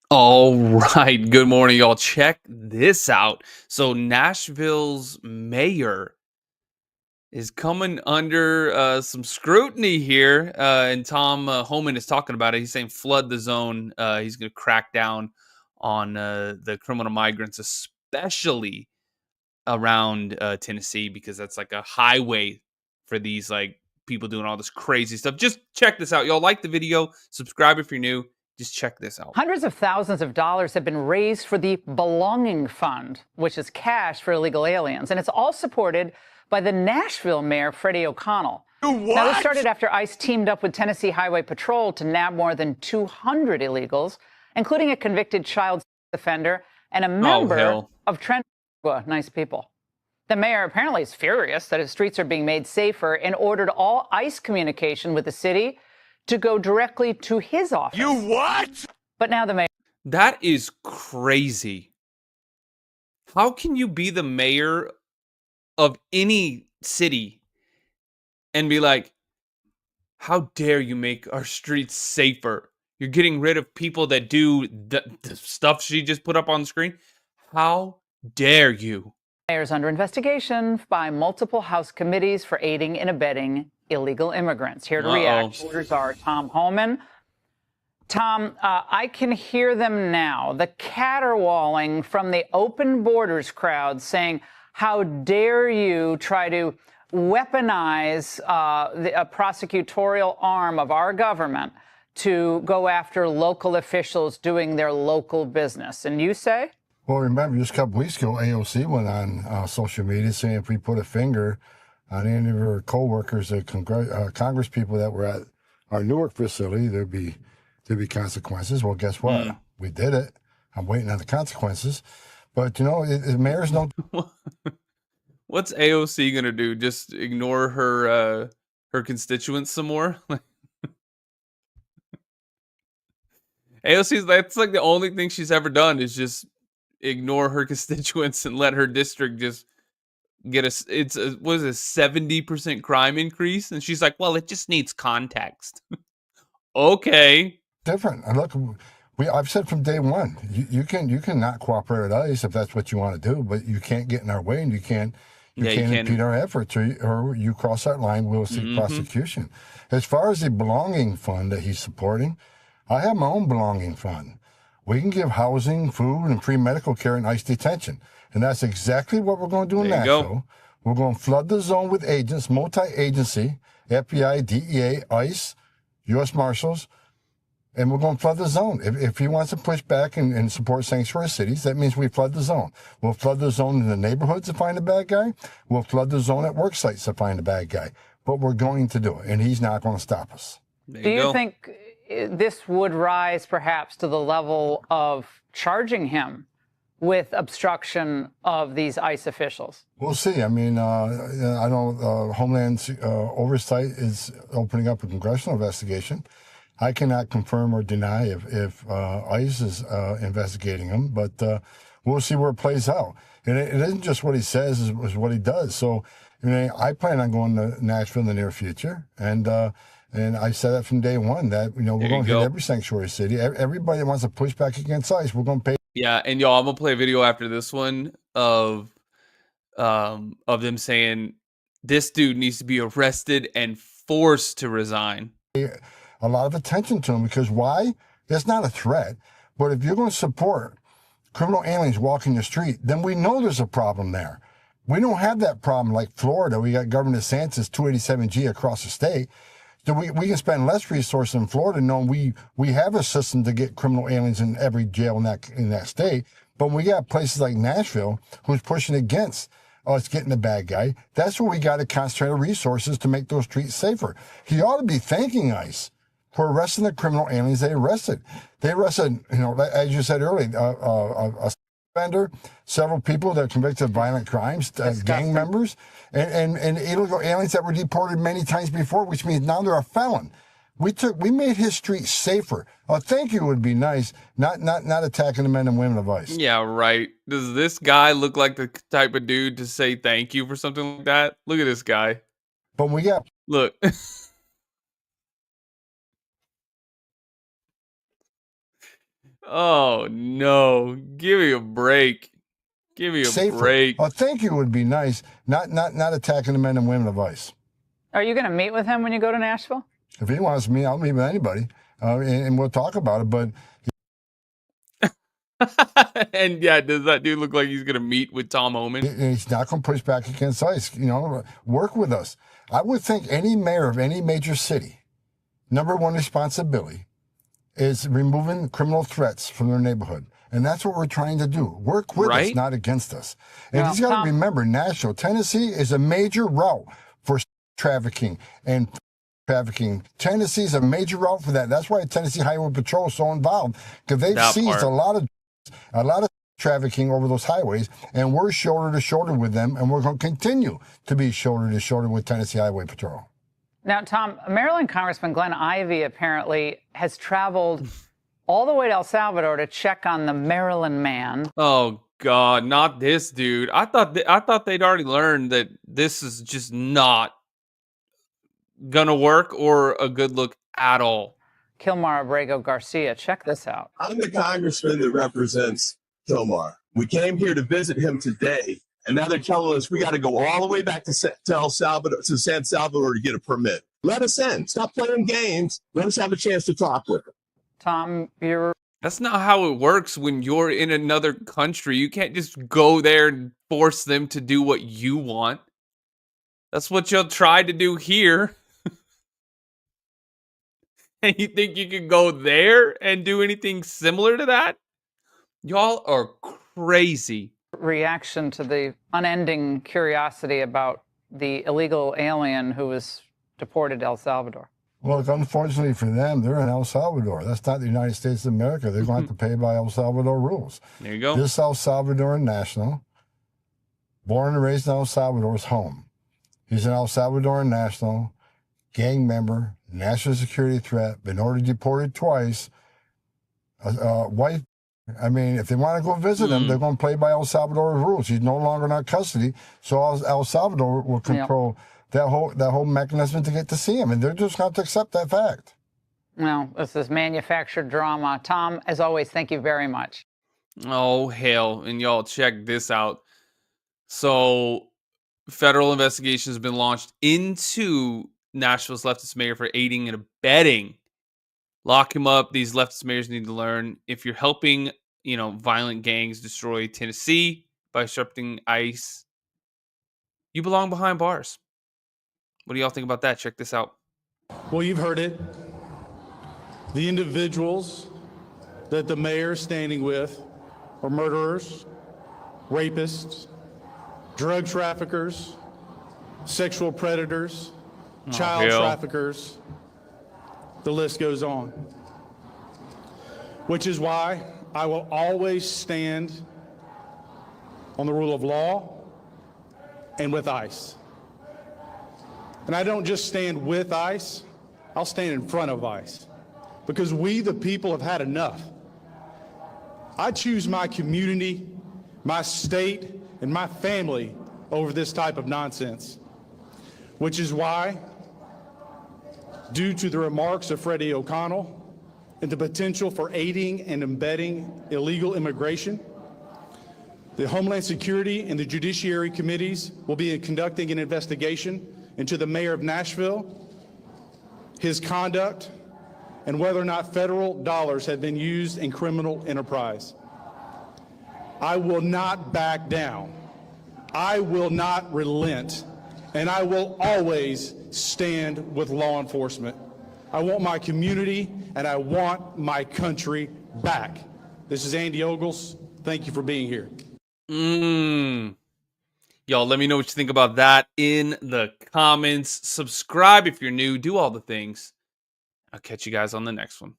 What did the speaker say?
All right. Good morning, y'all. Check this out. So, Nashville's mayor is coming under some scrutiny here. And Tom Homan is talking about it. He's saying flood the zone. He's going to crack down on the criminal migrants, especially around Tennessee, because that's like a highway for these like people doing all this crazy stuff. Just check this out. Y'all like the video. Subscribe if you're new. Just check this out. Hundreds of thousands of dollars have been raised for the Belonging Fund, which is cash for illegal aliens. And it's all supported by the Nashville mayor, Freddie O'Connell. Now, this started after ICE teamed up with Tennessee Highway Patrol to nab more than 200 illegals, including a convicted child offender and a member of nice people. The mayor apparently is furious that his streets are being made safer and ordered all ICE communication with the city to go directly to his office. You what? But now the mayor. That is crazy. How can you be the mayor of any city and be like, how dare you make our streets safer? You're getting rid of people that do the stuff she just put up on the screen. How dare you? Mayor's under investigation by multiple House committees for aiding and abetting illegal immigrants. Here to react, Border Czar Tom Homan. Tom, I can hear them now, the caterwauling from the Open Borders crowd saying, how dare you try to weaponize a prosecutorial arm of our government to go after local officials doing their local business. And you say? Well, remember, just a couple weeks ago, AOC went on social media saying if we put a finger on any of her co-workers or Congress people that were at our Newark facility, there'd be consequences. Well, guess what? We did it. I'm waiting on the consequences. But, you know, the mayors don't. What's AOC going to do? Just ignore her constituents some more? AOC's, that's like the only thing she's ever done is just ignore her constituents and let her district just get a 70% crime increase, and she's like, well, it just needs context. Okay, different. And look, I've said from day one, you can not cooperate with ICE if that's what you want to do, but you can't get in our way, and you can't impede our efforts, or you cross that line, we'll seek prosecution. As far as the Belonging Fund that he's supporting, I have my own Belonging Fund. We can give housing, food, and free medical care in ICE detention. And that's exactly what we're going to do in Nashville. We're going to flood the zone with agents, multi-agency, FBI, DEA, ICE, U.S. Marshals, and we're going to flood the zone. If he wants to push back and support sanctuary cities, that means we flood the zone. We'll flood the zone in the neighborhoods to find a bad guy. We'll flood the zone at work sites to find a bad guy. But we're going to do it, and he's not going to stop us. Do you think this would rise perhaps to the level of charging him with obstruction of these ICE officials? We'll see. I mean, I know Homeland Oversight is opening up a congressional investigation. I cannot confirm or deny if ICE is investigating him, but we'll see where it plays out. And it isn't just what he says, is what he does. So, I mean, I plan on going to Nashville in the near future, and I said that from day one that, you know, we're going to hit every sanctuary city. Everybody that wants to push back against ICE, we're going to pay. Yeah, and y'all, I'm going to play a video after this one of them saying this dude needs to be arrested and forced to resign. A lot of attention to him, because why? It's not a threat. But if you're going to support criminal aliens walking the street, then we know there's a problem there. We don't have that problem like Florida. We got Governor DeSantis 287G across the state. So we can spend less resources in Florida knowing we have a system to get criminal aliens in every jail in that state. But we got places like Nashville who's pushing against us getting the bad guy. That's where we got to concentrate our resources to make those streets safer. He ought to be thanking ICE for arresting the criminal aliens they arrested. They arrested, you know, as you said earlier, a offender, several people that are convicted of violent crimes, gang members, and illegal aliens that were deported many times before, which means now they're a felon. We made his streets safer. A thank you would be nice, not attacking the men and women of ICE. Yeah, right. Does this guy look like the type of dude to say thank you for something like that? Look at this guy. But we got look. Oh no. Give me a break. Give me a Safer. break. A thank you would be nice, not attacking the men and women of ICE. Are you going to meet with him when you go to Nashville? If he wants me, I'll meet with anybody, and we'll talk about it. But And yeah, does that dude look like he's gonna meet with Tom Homan? he's not going to push back against ICE. Work with us. I would think any mayor of any major city, number one responsibility is removing criminal threats from their neighborhood. And that's what we're trying to do. Work with us, not against us. And he's got to remember, Nashville, Tennessee is a major route for trafficking and trafficking. Tennessee is a major route for that. That's why Tennessee Highway Patrol is so involved, because they've seized a lot of trafficking over those highways, and we're shoulder to shoulder with them, and we're going to continue to be shoulder to shoulder with Tennessee Highway Patrol. Now, Tom, Maryland Congressman Glenn Ivey apparently has traveled all the way to El Salvador to check on the Maryland man. Oh God, not this dude. I thought they'd already learned that this is just not gonna work or a good look at all. Kilmar Abrego Garcia, check this out. I'm the congressman that represents Kilmar. We came here to visit him today, and now they're telling us we got to go all the way back to El Salvador, to San Salvador, to get a permit. Let us in. Stop playing games. Let us have a chance to talk with him. Tom, That's not how it works when you're in another country. You can't just go there and force them to do what you want. That's what you'll try to do here. And you think you can go there and do anything similar to that? Y'all are crazy. reaction to the unending curiosity about the illegal alien who was deported to El Salvador? Look, unfortunately for them, they're in El Salvador. That's not the United States of America. They're going to have to pay by El Salvador rules. There you go. This El Salvadoran national, born and raised in El Salvador, is home. He's an El Salvadoran national, gang member, national security threat, been ordered deported twice. Wife, I mean, if they want to go visit him, they're going to play by El Salvador's rules. He's no longer in our custody, so El Salvador will control that whole mechanism to get to see him, and they're just going to accept that fact. Well, this is manufactured drama. Tom, as always, thank you very much. Oh, hell. And y'all check this out. So, federal investigation has been launched into Nashville's leftist mayor for aiding and abetting. Lock him up. These leftist mayors need to learn. If you're helping, violent gangs destroy Tennessee by disrupting ICE, you belong behind bars. What do y'all think about that? Check this out. Well, you've heard it. The individuals that the mayor is standing with are murderers, rapists, drug traffickers, sexual predators, child traffickers. The list goes on. Which is why I will always stand on the rule of law and with ICE. And I don't just stand with ICE, I'll stand in front of ICE. Because we, the people, have had enough. I choose my community, my state, and my family over this type of nonsense. Which is why, due to the remarks of Freddie O'Connell and the potential for aiding and abetting illegal immigration, the Homeland Security and the Judiciary Committees will be conducting an investigation into the mayor of Nashville, his conduct, and whether or not federal dollars have been used in criminal enterprise. I will not back down. I will not relent. And I will always stand with law enforcement. I want my community and I want my country back. This is Andy Ogles. Thank you for being here. Y'all, let me know what you think about that in the comments. Subscribe if you're new. Do all the things. I'll catch you guys on the next one.